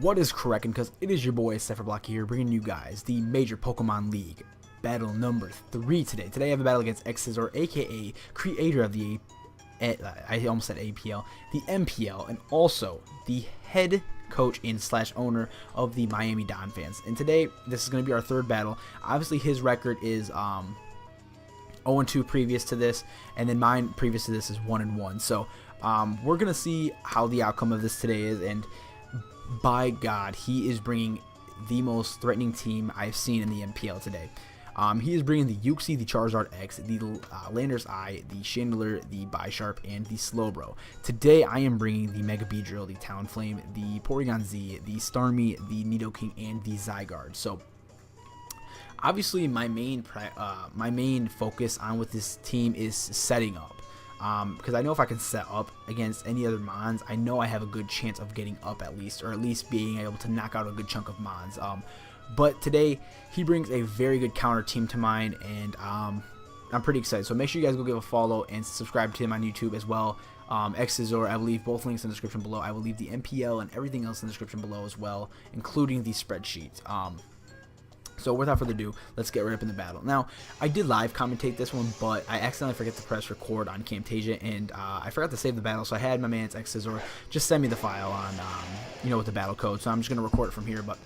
What is correcting? Because it is your boy Cypherblock here, bringing you guys the Major Pokemon League battle number 3 today. Today I have a battle against X Scizorr, aka creator of the I almost said APL, the MPL, and also the head coach and / owner of the Miami Donphans. And today this is going to be our third battle. Obviously his record is 0-2 previous to this, and then mine previous to this is 1-1. So we're gonna see how the outcome of this today is, and by God, he is bringing the most threatening team I've seen in the MPL today. He is bringing the Uxie, the Charizard X, the Lander's Eye, the Chandler, the Bisharp, and the Slowbro. Today I am bringing the Mega Beedrill, the Talonflame, the Porygon Z, the Starmie, the Nidoking, and the Zygarde. So obviously my main focus on with this team is setting up. Because I know if I can set up against any other Mons, I know I have a good chance of getting up at least, or at least being able to knock out a good chunk of Mons. But today he brings a very good counter team to mine, and I'm pretty excited. So make sure you guys go give a follow and subscribe to him on YouTube as well. X Scizorr, I will leave both links in the description below. I will leave the MPL and everything else in the description below as well, including the spreadsheet. So without further ado, let's get right up in the battle. Now, I did live commentate this one, but I accidentally forgot to press record on Camtasia, and I forgot to save the battle, so I had my man's X Scizorr just send me the file on, with the battle code, so I'm just going to record it from here, but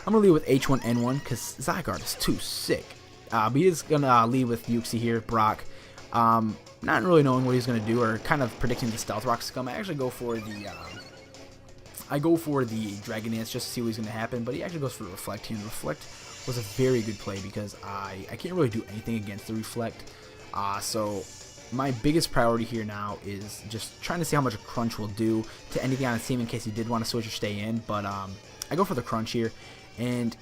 I'm going to lead with H1N1, because Zygarde is too sick. But he is going to lead with Uxie here, Brock. Not really knowing what he's going to do, or kind of predicting the Stealth Rock to come. I actually go for the... Dragon Dance just to see what's going to happen, but he actually goes for the Reflect here, and Reflect was a very good play because I can't really do anything against the Reflect. So my biggest priority here now is just trying to see how much a Crunch will do to anything on his team in case he did want to switch or stay in. But I go for the Crunch here, and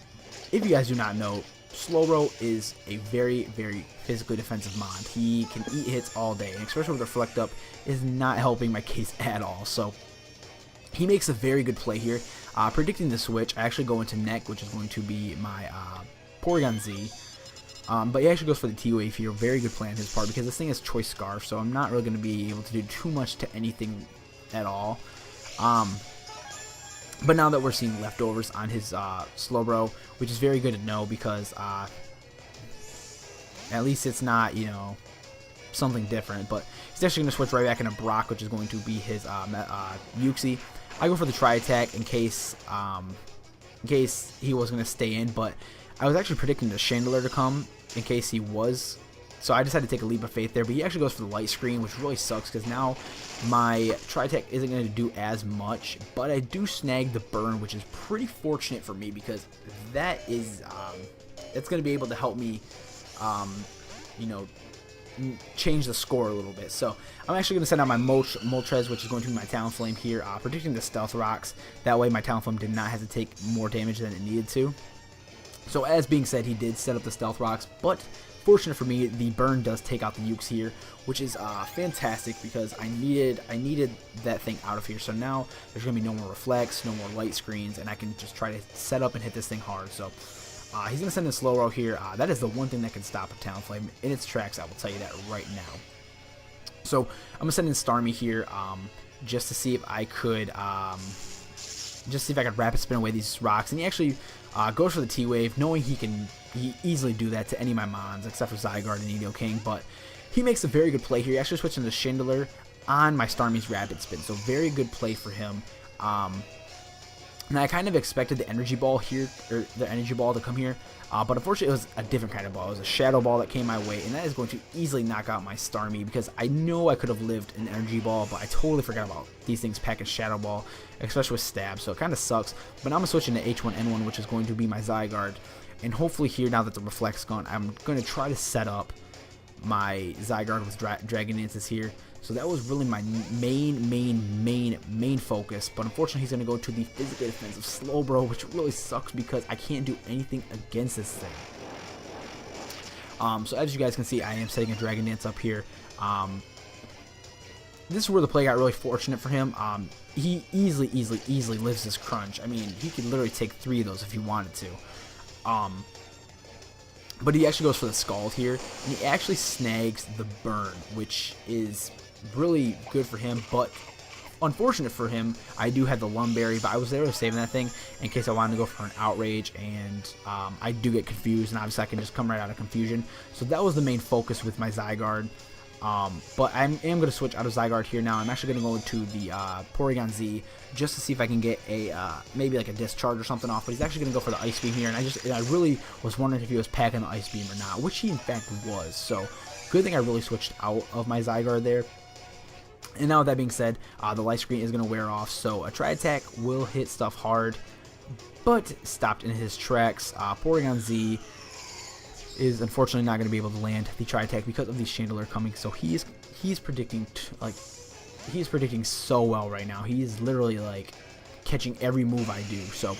if you guys do not know, Slowbro is a very, very physically defensive Mon. He can eat hits all day, and especially with the Reflect up is not helping my case at all. So he makes a very good play here. Predicting the switch, I actually go into Neck, which is going to be my Porygon Z. But he actually goes for the T-Wave here. Very good play on his part because this thing is Choice Scarf, so I'm not really going to be able to do too much to anything at all. But now that we're seeing leftovers on his Slowbro, which is very good to know because at least it's not, something different. But he's actually going to switch right back into Brock, which is going to be his Uxie. I go for the Tri-Attack in case he was going to stay in, but I was actually predicting the Chandler to come in case he was, so I decided to take a leap of faith there, but he actually goes for the Light Screen, which really sucks because now my Tri-Attack isn't going to do as much, but I do snag the Burn, which is pretty fortunate for me because that is, it's going to be able to help me, change the score a little bit. So I'm actually going to send out my Moltres, which is going to be my Talonflame here, predicting the Stealth Rocks. That way my Talonflame did not have to take more damage than it needed to. So as being said, he did set up the Stealth Rocks, but fortunate for me, the Burn does take out the Ukes here, which is fantastic because I needed that thing out of here. So now there's going to be no more Reflects, no more Light Screens, and I can just try to set up and hit this thing hard. So he's going to send in Slowbro here. That is the one thing that can stop a Talonflame in its tracks, I will tell you that right now. So I'm going to send in Starmie here just to see if I could rapid spin away these rocks. And he actually goes for the T-Wave, knowing he can easily do that to any of my Mons, except for Zygarde and Nidoking. But he makes a very good play here. He actually switched into Chandler on my Starmie's rapid spin. So very good play for him. And I kind of expected the Energy Ball here, or the Energy Ball to come here, but unfortunately it was a different kind of ball. It was a Shadow Ball that came my way, and that is going to easily knock out my Starmie because I know I could have lived an Energy Ball, but I totally forgot about these things package Shadow Ball, especially with Stab, so it kind of sucks. But now I'm going to switch into H1N1, which is going to be my Zygarde, and hopefully here, now that the Reflect's gone, I'm going to try to set up my Zygarde with Dragon Dances here. So that was really my main focus, but unfortunately he's going to go to the physically defensive Slowbro, which really sucks because I can't do anything against this thing. So as you guys can see, I am setting a Dragon Dance up here. This is where the play got really fortunate for him. He easily lives this Crunch. I mean, he could literally take 3 of those if he wanted to. But he actually goes for the Scald here, and he actually snags the Burn, which is really good for him, but unfortunate for him, I do have the Lumberry, but I was there to saving that thing in case I wanted to go for an Outrage, and I do get confused, and obviously I can just come right out of confusion. So that was the main focus with my Zygarde. But I am going to switch out of Zygarde here now. I'm actually going to go into the Porygon Z just to see if I can get a maybe like a Discharge or something off. But he's actually going to go for the Ice Beam here, and I really was wondering if he was packing the Ice Beam or not, which he in fact was. So good thing I really switched out of my Zygarde there. And now with that being said, the Light Screen is going to wear off, so a Tri-Attack will hit stuff hard, but stopped in his tracks. Porygon Z is unfortunately not going to be able to land the Tri-Attack because of the Chandelure coming. So he's predicting he's predicting so well right now. He's literally like catching every move I do. So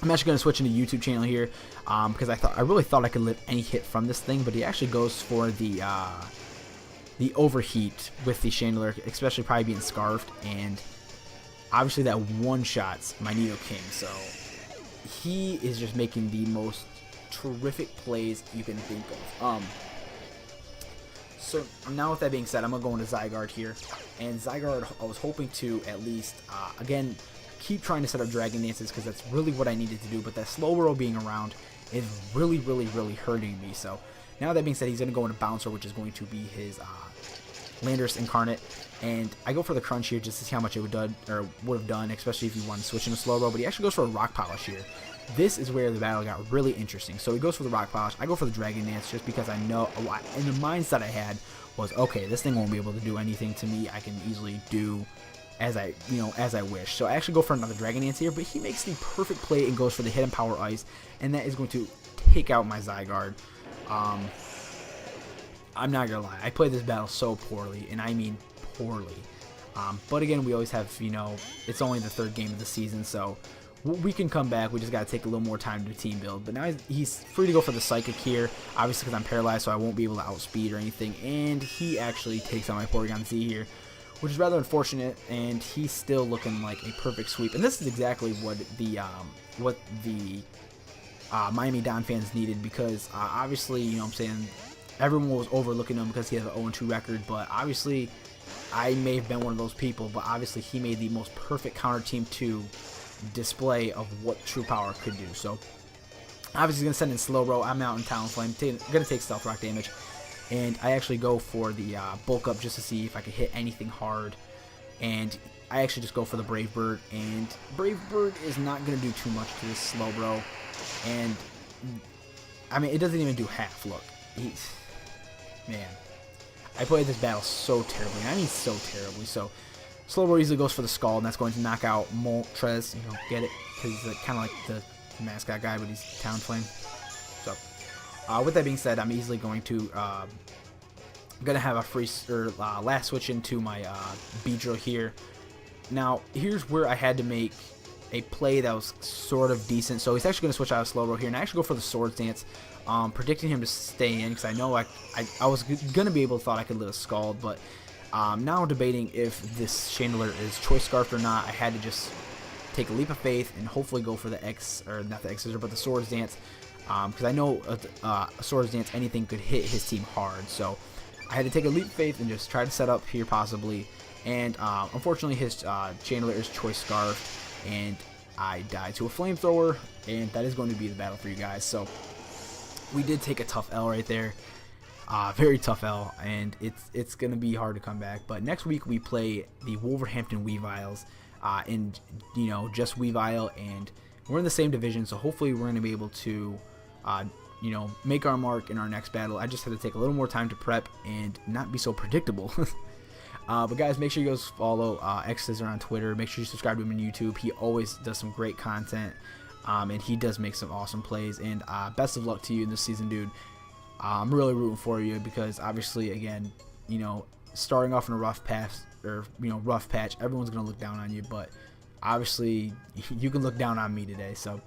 I'm actually going to switch into YouTube channel here because I really thought I could live any hit from this thing, but he actually goes for the Overheat with the Chandelure, especially probably being Scarfed, and obviously that one-shots my Nidoking. So he is just making the most terrific plays you can think of. So now with that being said, I'm going to go into Zygarde here. And Zygarde, I was hoping to at least, again, keep trying to set up Dragon Dances because that's really what I needed to do. But that Slowbro being around is really hurting me. So now that being said, he's going to go into Bouncer, which is going to be his Landorus Incarnate. And I go for the Crunch here just to see how much it would have done, especially if you want to switch into Slowbro. But he actually goes for a Rock Polish here. This is where the battle got really interesting. So he goes for the Rock Polish. I go for the Dragon Dance just because I know, and the mindset I had was, okay, this thing won't be able to do anything to me. I can easily do as I wish. So I actually go for another Dragon Dance here, but he makes the perfect play and goes for the Hidden Power Ice, and that is going to take out my Zygarde. I'm not gonna lie, I played this battle so poorly, and I mean poorly. But again, we always have, it's only the third game of the season, so we can come back. We just got to take a little more time to team build. But now he's free to go for the Psychic here, obviously because I'm paralyzed, so I won't be able to outspeed or anything. And he actually takes out my Porygon Z here, which is rather unfortunate. And he's still looking like a perfect sweep. And this is exactly what the Miami Donphans needed, because obviously, I'm saying, everyone was overlooking him because he has an 0-2 record. But obviously, I may have been one of those people. But obviously, he made the most perfect counter team 2 display of what true power could do. So obviously he's going to send in Slowbro. I'm out in Talonflame, going to take Stealth Rock damage, and I actually go for the Bulk Up just to see if I could hit anything hard, and I actually just go for the Brave Bird, and Brave Bird is not going to do too much to this Slowbro, and I mean, it doesn't even do half. Look, man, I played this battle so terribly, and I mean so terribly. So Slowbro easily goes for the Scald, and that's going to knock out Moltres. Get it? Because he's kind of like the mascot guy, but he's Talonflame. So, with that being said, I'm easily going to have a free last switch into my Beedrill here. Now, here's where I had to make a play that was sort of decent. So he's actually going to switch out of Slowbro here, and I actually go for the Swords Dance, predicting him to stay in because I know I was going to be able to thought I could live a Scald, but now I'm debating if this Chandelure is Choice Scarfed or not. I had to just take a leap of faith and hopefully go for the not the X Scizorr, but the Swords Dance, because I know a Swords Dance, anything could hit his team hard. So I had to take a leap of faith and just try to set up here possibly. And unfortunately, his Chandelure is Choice Scarfed, and I died to a Flamethrower, and that is going to be the battle for you guys. So we did take a tough L right there. Very tough L, and it's going to be hard to come back. But next week we play the Wolverhampton Weaviles, and just Weavile, and we're in the same division, so hopefully we're going to be able to make our mark in our next battle. I just had to take a little more time to prep and not be so predictable. But guys, make sure you guys follow X Scizorr on Twitter. Make sure you subscribe to him on YouTube. He always does some great content, and he does make some awesome plays. And best of luck to you in this season, dude. I'm really rooting for you because obviously, again, starting off in a rough patch, everyone's gonna look down on you. But obviously, you can look down on me today. So,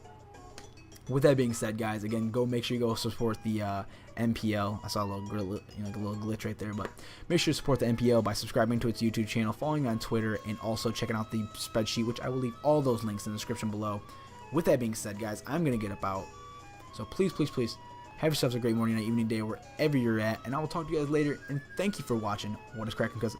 with that being said, guys, again, make sure you go support the MPL. I saw a little glitch right there, but make sure to support the MPL by subscribing to its YouTube channel, following on Twitter, and also checking out the spreadsheet, which I will leave all those links in the description below. With that being said, guys, I'm gonna get up out. So please, please, please, have yourselves a great morning, night, evening, day, wherever you're at, and I will talk to you guys later. And thank you for watching. What is cracking, cuz?